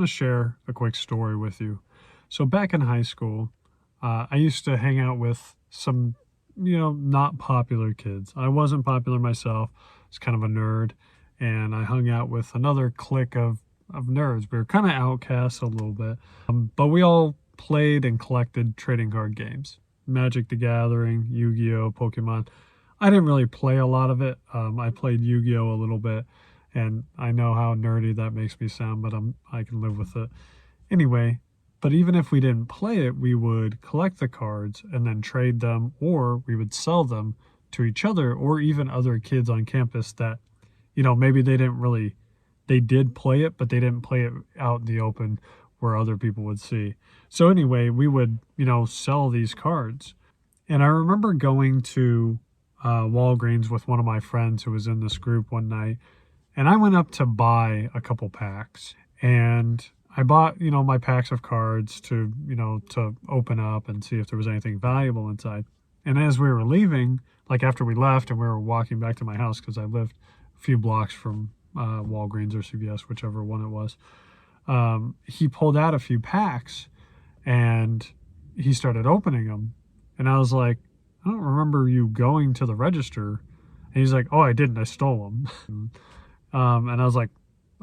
To share a quick story with you. So back in high school, I used to hang out with some, not popular kids. I wasn't popular myself. I was kind of a nerd, and I hung out with another clique of nerds. We were kind of outcasts a little bit, but we all played and collected trading card games. Magic the Gathering, Yu-Gi-Oh, Pokemon. I didn't really play a lot of it. I played Yu-Gi-Oh a little bit, and I know how nerdy that makes me sound, but I can live with it. Anyway, but even if we didn't play it, we would collect the cards and then trade them, or we would sell them to each other or even other kids on campus that, maybe they did play it, but they didn't play it out in the open where other people would see. So anyway, we would, sell these cards. And I remember going to Walgreens with one of my friends who was in this group one night, and I went up to buy a couple packs, and I bought, my packs of cards to, to open up and see if there was anything valuable inside. And as we were leaving, like after we left and we were walking back to my house, because I lived a few blocks from Walgreens or CVS, whichever one it was, he pulled out a few packs and he started opening them. And I was like, I don't remember you going to the register. And he's like, oh, I didn't. I stole them. And I was like,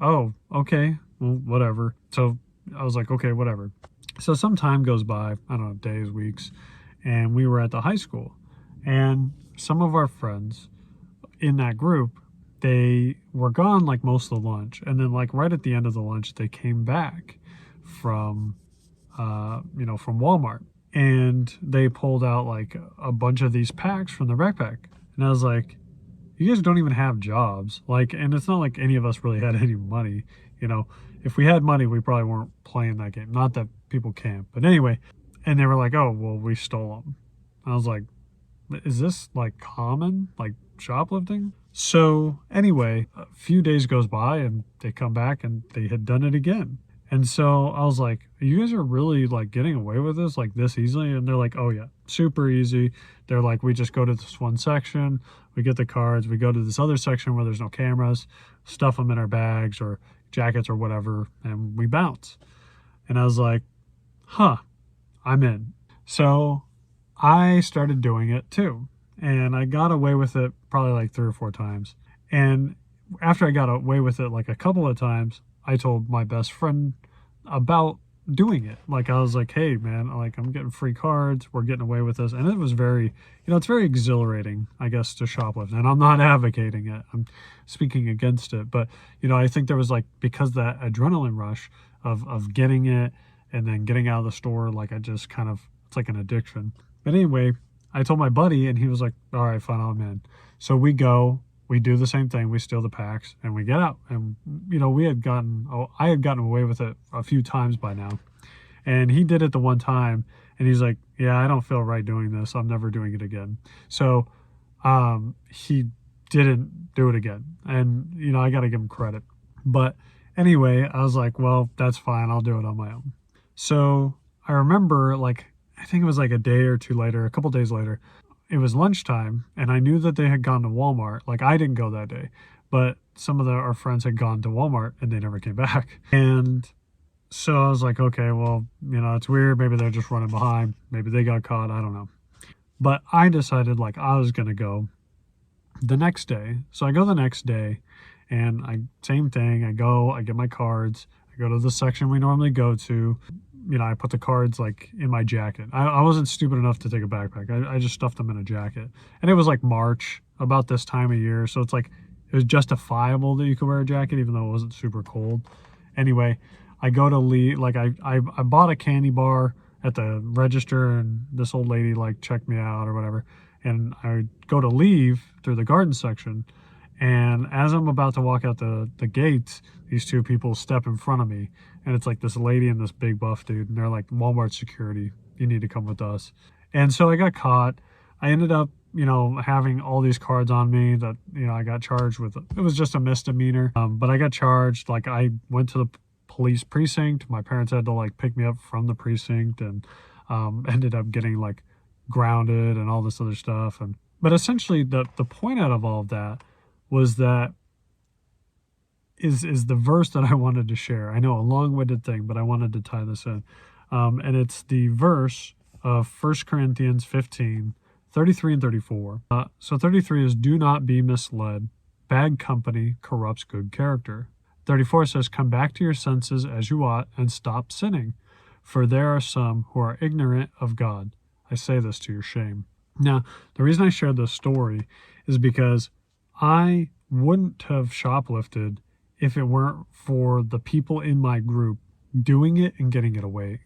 oh, okay, well, whatever. So I was like, okay, whatever. So some time goes by, I don't know, days, weeks, and we were at the high school. And some of our friends in that group, they were gone like most of the lunch. And then like right at the end of the lunch, they came back from, from Walmart. And they pulled out like a bunch of these packs from the backpack. And I was like, you guys don't even have jobs. Like, and it's not like any of us really had any money. If we had money, we probably weren't playing that game. Not that people can't. But anyway, and they were like, oh, well, we stole them. I was like, is this like common, like shoplifting? So anyway, a few days goes by and they come back and they had done it again. And so I was like, you guys are really like getting away with this like this easily? And they're like, oh yeah, super easy. They're like, we just go to this one section, we get the cards, we go to this other section where there's no cameras, stuff them in our bags or jackets or whatever, and we bounce. And I was like, huh, I'm in. So I started doing it too. And I got away with it probably like 3 or 4 times. And after I got away with it like a couple of times, I told my best friend about doing it. Like I was like, hey man, like I'm getting free cards, we're getting away with this. And it was very, it's very exhilarating, I guess, to shoplift. And I'm not advocating it, I'm speaking against it. But I think there was like, because that adrenaline rush of getting it and then getting out of the store, like I just kind of, it's like an addiction. But anyway, I told my buddy and he was like, all right, fine, I'm in. So we go, we do the same thing. We steal the packs and we get out. And, I had gotten away with it a few times by now. And he did it the one time and he's like, yeah, I don't feel right doing this. I'm never doing it again. So he didn't do it again. And, I got to give him credit. But anyway, I was like, well, that's fine. I'll do it on my own. So I remember I think it was like a day or two later, a couple days later, it was lunchtime and I knew that they had gone to Walmart. Like I didn't go that day, but some of our friends had gone to Walmart and they never came back. And so I was like, okay, well, it's weird. Maybe they're just running behind. Maybe they got caught. I don't know. But I decided like I was going to go the next day. So I go the next day and same thing. I go, I get my cards. I go to the section we normally go to. I put the cards like in my jacket. I wasn't stupid enough to take a backpack. I just stuffed them in a jacket. And it was like March, about this time of year. So it's like, it was justifiable that you could wear a jacket, even though it wasn't super cold. Anyway, I go to leave, like I bought a candy bar at the register and this old lady like checked me out or whatever. And I go to leave through the garden section. And as I'm about to walk out the gates, these two people step in front of me. And it's like this lady and this big buff dude. And they're like, Walmart security, you need to come with us. And so I got caught. I ended up, having all these cards on me that, I got charged with. It was just a misdemeanor. But I got charged. Like I went to the police precinct. My parents had to like pick me up from the precinct and ended up getting like grounded and all this other stuff. But essentially the point out of all of that was that is the verse that I wanted to share. I know, a long-winded thing, but I wanted to tie this in. And it's the verse of 1 Corinthians 15, 33 and 34. So 33 is, do not be misled. Bad company corrupts good character. 34 says, come back to your senses as you ought and stop sinning, for there are some who are ignorant of God. I say this to your shame. Now, the reason I shared this story is because I wouldn't have shoplifted if it weren't for the people in my group doing it and getting away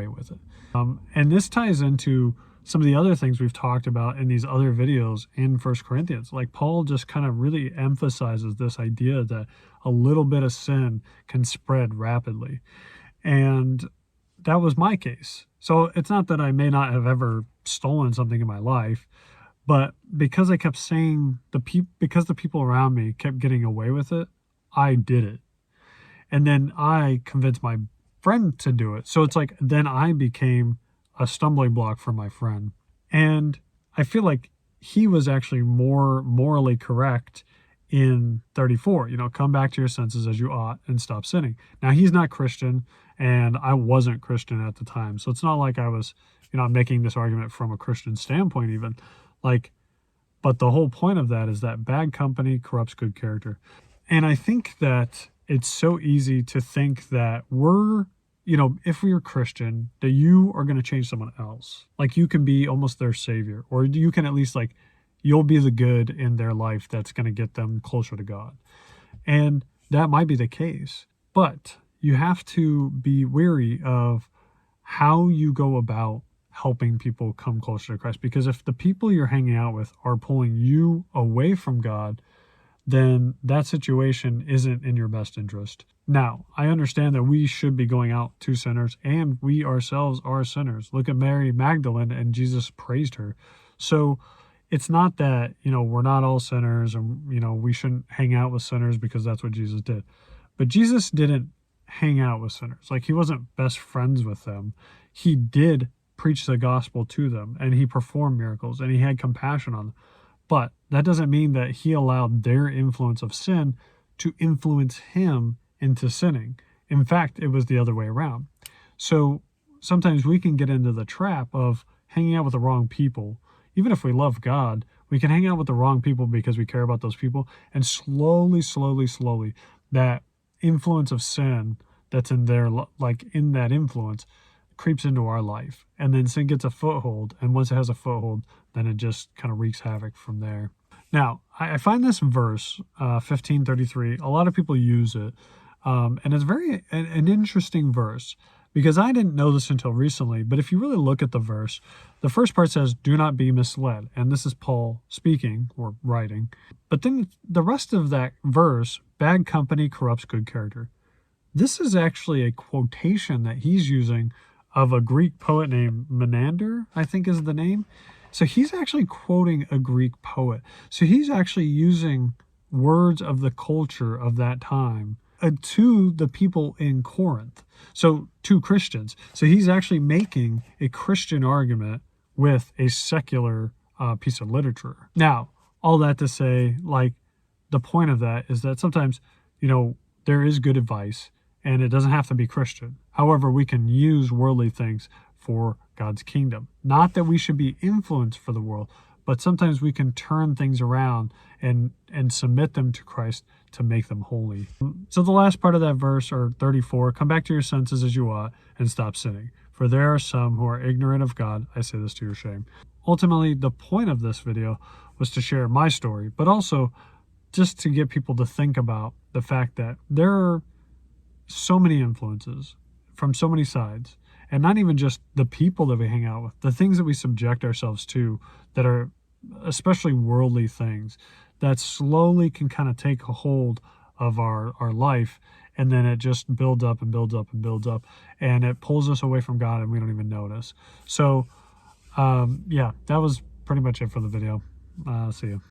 with it. And this ties into some of the other things we've talked about in these other videos in 1 Corinthians. Like, Paul just kind of really emphasizes this idea that a little bit of sin can spread rapidly. And that was my case. So it's not that I may not have ever stolen something in my life, but because I kept saying because the people around me kept getting away with it, I did it. And then I convinced my friend to do it. So it's like, then I became a stumbling block for my friend. And I feel like he was actually more morally correct in 34, come back to your senses as you ought and stop sinning. Now, he's not Christian, and I wasn't Christian at the time. So it's not like I was, making this argument from a Christian standpoint even. But the whole point of that is that bad company corrupts good character. And I think that it's so easy to think that we're, if we are Christian, that you are going to change someone else. Like, you can be almost their savior, or you can at least, you'll be the good in their life that's going to get them closer to God. And that might be the case, but you have to be wary of how you go about helping people come closer to Christ. Because if the people you're hanging out with are pulling you away from God, then that situation isn't in your best interest. Now, I understand that we should be going out to sinners, and we ourselves are sinners. Look at Mary Magdalene, and Jesus praised her. So it's not that, we're not all sinners, and, we shouldn't hang out with sinners because that's what Jesus did. But Jesus didn't hang out with sinners. He wasn't best friends with them. He did preach the gospel to them, and he performed miracles, and he had compassion on them. But that doesn't mean that he allowed their influence of sin to influence him into sinning. In fact, it was the other way around. So sometimes we can get into the trap of hanging out with the wrong people. Even if we love God, we can hang out with the wrong people because we care about those people. And slowly, that influence of sin that's in there, in that influence, creeps into our life. And then sin gets a foothold. And once it has a foothold, then it just kind of wreaks havoc from there. Now, I find this verse, 15:33, a lot of people use it. And it's an interesting verse, because I didn't know this until recently. But if you really look at the verse, the first part says, do not be misled. And this is Paul speaking or writing. But then the rest of that verse, bad company corrupts good character. This is actually a quotation that he's using of a Greek poet named Menander, I think is the name. So he's actually quoting a Greek poet. So he's actually using words of the culture of that time to the people in Corinth. So to Christians. So he's actually making a Christian argument with a secular piece of literature. Now, all that to say, the point of that is that sometimes, there is good advice, and it doesn't have to be Christian. However, we can use worldly things for God's kingdom. Not that we should be influenced for the world, but sometimes we can turn things around and submit them to Christ to make them holy. So the last part of that verse, or 34, come back to your senses as you ought and stop sinning. For there are some who are ignorant of God. I say this to your shame. Ultimately, the point of this video was to share my story, but also just to get people to think about the fact that there are so many influences from so many sides, and not even just the people that we hang out with, the things that we subject ourselves to that are especially worldly things that slowly can kind of take a hold of our life, and then it just builds up and builds up and builds up, and it pulls us away from God and we don't even notice. So yeah, that was pretty much it for the video. See you.